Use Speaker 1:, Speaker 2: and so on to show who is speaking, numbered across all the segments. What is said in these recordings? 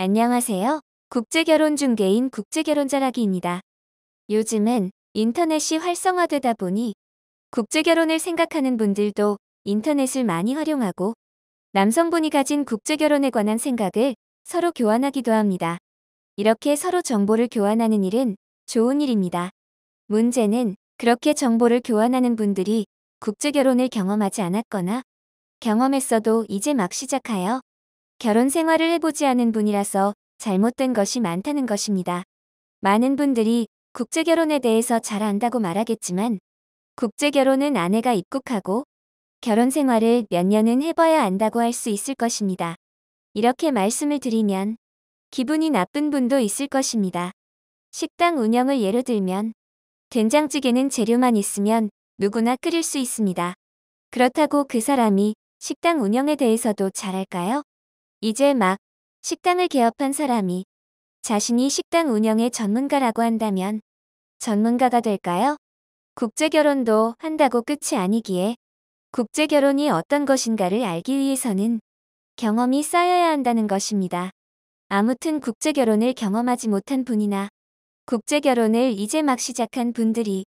Speaker 1: 안녕하세요. 국제결혼 중개인 국제결혼자라기입니다. 요즘은 인터넷이 활성화되다 보니 국제결혼을 생각하는 분들도 인터넷을 많이 활용하고 남성분이 가진 국제결혼에 관한 생각을 서로 교환하기도 합니다. 이렇게 서로 정보를 교환하는 일은 좋은 일입니다. 문제는 그렇게 정보를 교환하는 분들이 국제결혼을 경험하지 않았거나 경험했어도 이제 막 시작하여 결혼 생활을 해보지 않은 분이라서 잘못된 것이 많다는 것입니다. 많은 분들이 국제결혼에 대해서 잘 안다고 말하겠지만 국제결혼은 아내가 입국하고 결혼 생활을 몇 년은 해봐야 안다고 할 수 있을 것입니다. 이렇게 말씀을 드리면 기분이 나쁜 분도 있을 것입니다. 식당 운영을 예로 들면 된장찌개는 재료만 있으면 누구나 끓일 수 있습니다. 그렇다고 그 사람이 식당 운영에 대해서도 잘할까요? 이제 막 식당을 개업한 사람이 자신이 식당 운영의 전문가라고 한다면 전문가가 될까요? 국제결혼도 한다고 끝이 아니기에 국제결혼이 어떤 것인가를 알기 위해서는 경험이 쌓여야 한다는 것입니다. 아무튼 국제결혼을 경험하지 못한 분이나 국제결혼을 이제 막 시작한 분들이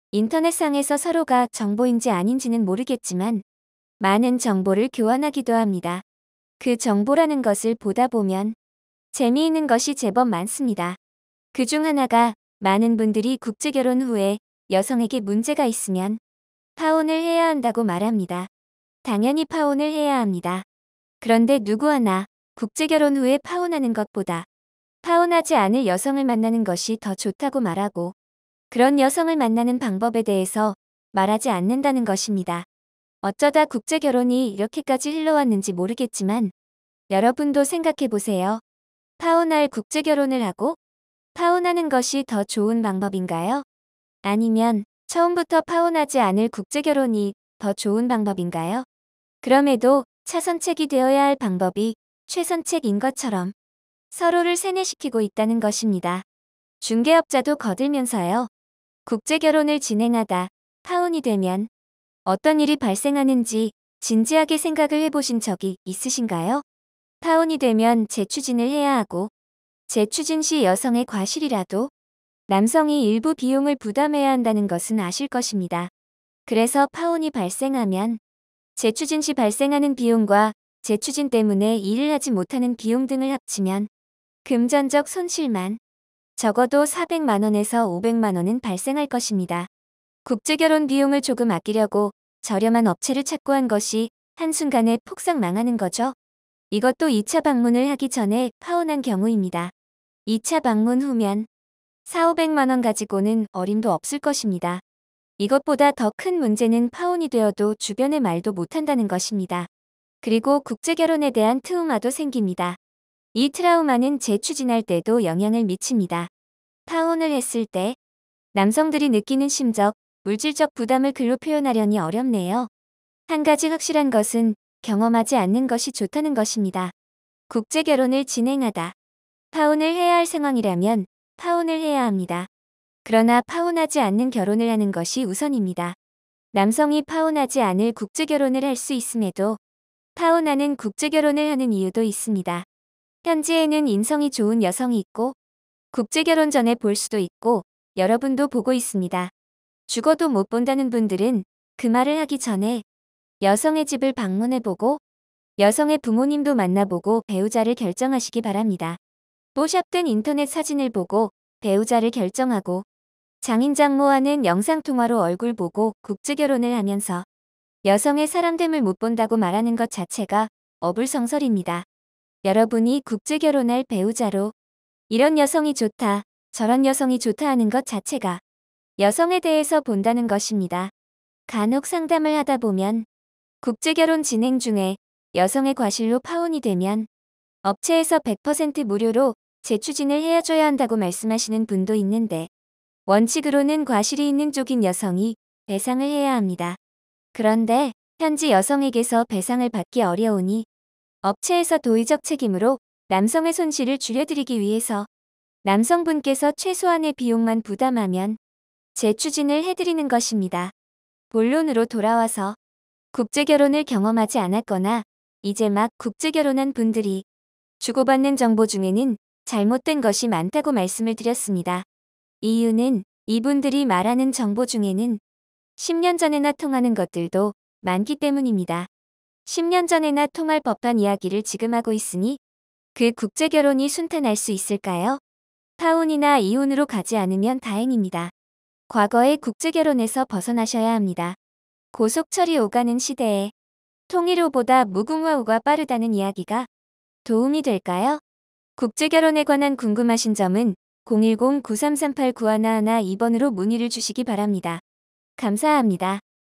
Speaker 1: 인터넷상에서 서로가 정보인지 아닌지는 모르겠지만 많은 정보를 교환하기도 합니다. 그 정보라는 것을 보다 보면 재미있는 것이 제법 많습니다. 그중 하나가 많은 분들이 국제결혼 후에 여성에게 문제가 있으면 파혼을 해야 한다고 말합니다. 당연히 파혼을 해야 합니다. 그런데 누구 하나 국제결혼 후에 파혼하는 것보다 파혼하지 않을 여성을 만나는 것이 더 좋다고 말하고 그런 여성을 만나는 방법에 대해서 말하지 않는다는 것입니다. 어쩌다 국제결혼이 이렇게까지 흘러왔는지 모르겠지만 여러분도 생각해보세요. 파혼할 국제결혼을 하고 파혼하는 것이 더 좋은 방법인가요? 아니면 처음부터 파혼하지 않을 국제결혼이 더 좋은 방법인가요? 그럼에도 차선책이 되어야 할 방법이 최선책인 것처럼 서로를 세뇌시키고 있다는 것입니다. 중개업자도 거들면서요. 국제결혼을 진행하다 파혼이 되면 어떤 일이 발생하는지 진지하게 생각을 해보신 적이 있으신가요? 파혼이 되면 재추진을 해야 하고 재추진 시 여성의 과실이라도 남성이 일부 비용을 부담해야 한다는 것은 아실 것입니다. 그래서 파혼이 발생하면 재추진 시 발생하는 비용과 재추진 때문에 일을 하지 못하는 비용 등을 합치면 금전적 손실만 적어도 400만 원에서 500만 원은 발생할 것입니다. 국제결혼 비용을 조금 아끼려고 저렴한 업체를 찾고 한 것이 한순간에 폭삭 망하는 거죠. 이것도 2차 방문을 하기 전에 파혼한 경우입니다. 2차 방문 후면 4, 500만 원 가지고는 어림도 없을 것입니다. 이것보다 더 큰 문제는 파혼이 되어도 주변에 말도 못한다는 것입니다. 그리고 국제결혼에 대한 트라우마도 생깁니다. 이 트라우마는 재추진할 때도 영향을 미칩니다. 파혼을 했을 때 남성들이 느끼는 심적, 물질적 부담을 글로 표현하려니 어렵네요. 한 가지 확실한 것은 경험하지 않는 것이 좋다는 것입니다. 국제결혼을 진행하다 파혼을 해야 할 상황이라면 파혼을 해야 합니다. 그러나 파혼하지 않는 결혼을 하는 것이 우선입니다. 남성이 파혼하지 않을 국제결혼을 할 수 있음에도 파혼하는 국제결혼을 하는 이유도 있습니다. 현지에는 인성이 좋은 여성이 있고 국제결혼 전에 볼 수도 있고 여러분도 보고 있습니다. 죽어도 못 본다는 분들은 그 말을 하기 전에 여성의 집을 방문해보고 여성의 부모님도 만나보고 배우자를 결정하시기 바랍니다. 뽀샵된 인터넷 사진을 보고 배우자를 결정하고 장인장모와는 영상통화로 얼굴 보고 국제결혼을 하면서 여성의 사람됨을 못 본다고 말하는 것 자체가 어불성설입니다. 여러분이 국제결혼할 배우자로 이런 여성이 좋다, 저런 여성이 좋다 하는 것 자체가 여성에 대해서 본다는 것입니다. 간혹 상담을 하다 보면 국제결혼 진행 중에 여성의 과실로 파혼이 되면 업체에서 100% 무료로 재추진을 해줘야 한다고 말씀하시는 분도 있는데 원칙으로는 과실이 있는 쪽인 여성이 배상을 해야 합니다. 그런데 현지 여성에게서 배상을 받기 어려우니 업체에서 도의적 책임으로 남성의 손실을 줄여드리기 위해서 남성분께서 최소한의 비용만 부담하면 재추진을 해드리는 것입니다. 본론으로 돌아와서 국제결혼을 경험하지 않았거나 이제 막 국제결혼한 분들이 주고받는 정보 중에는 잘못된 것이 많다고 말씀을 드렸습니다. 이유는 이분들이 말하는 정보 중에는 10년 전에나 통하는 것들도 많기 때문입니다. 10년 전에나 통할 법한 이야기를 지금 하고 있으니 그 국제결혼이 순탄할 수 있을까요? 파혼이나 이혼으로 가지 않으면 다행입니다. 과거의 국제결혼에서 벗어나셔야 합니다. 고속철이 오가는 시대에 통일호보다 무궁화호가 빠르다는 이야기가 도움이 될까요? 국제결혼에 관한 궁금하신 점은 010-9338-9111 2번으로 문의를 주시기 바랍니다. 감사합니다.